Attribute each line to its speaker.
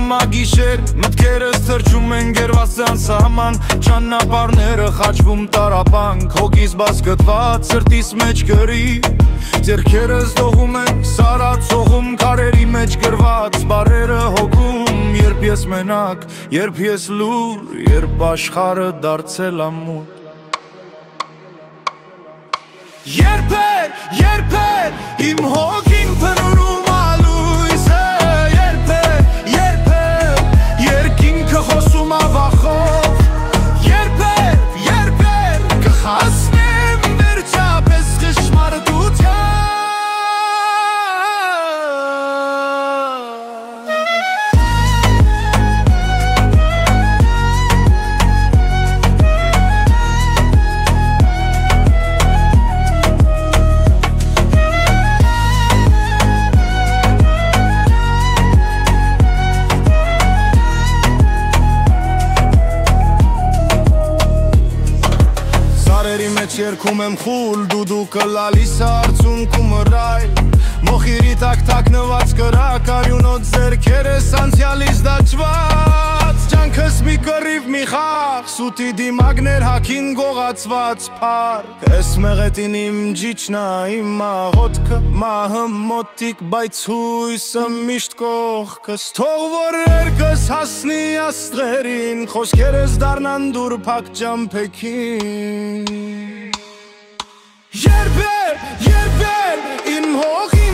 Speaker 1: Մագիշեր մտքերս թրջում են գերվասան սահման Ճանապարհները խաչվում տարապանք Հոգիս բաց գտված սրտիս մեջ գրի Ձեռքերս դողում են սարացողում Քարերի մեջ գրված բառերը հոգում Երբ ես մենակ, երբ ես լուր Երբ աշխարհը դարձել ամուր Երբ է իմ հոգին փնուրում ալույսը Երբ է երկինքը խոսում ավախով Երբ է կխասնեմ վերջապես խշմարտության Երկում եմ խուլ, դուդուկը լալիս արցունքում ռայլ Մոխիրի տակ թաքնված կրակ, արյունոտ ձեռքերս անցյալից դաջված Ջանքս մի կռիվ մի խաղ, սուտի դիմագներ հակին գողացված պարկ Ես մեղետին իմ ջիչնա, իմ աղոտքը մահը մոտիկ, բայց հույսը միշտ կողքս Թող որ երկս հասնի աստղերին, խոսքերս դառնան դուր փակ ջամփեքին Երբ է իմ հողի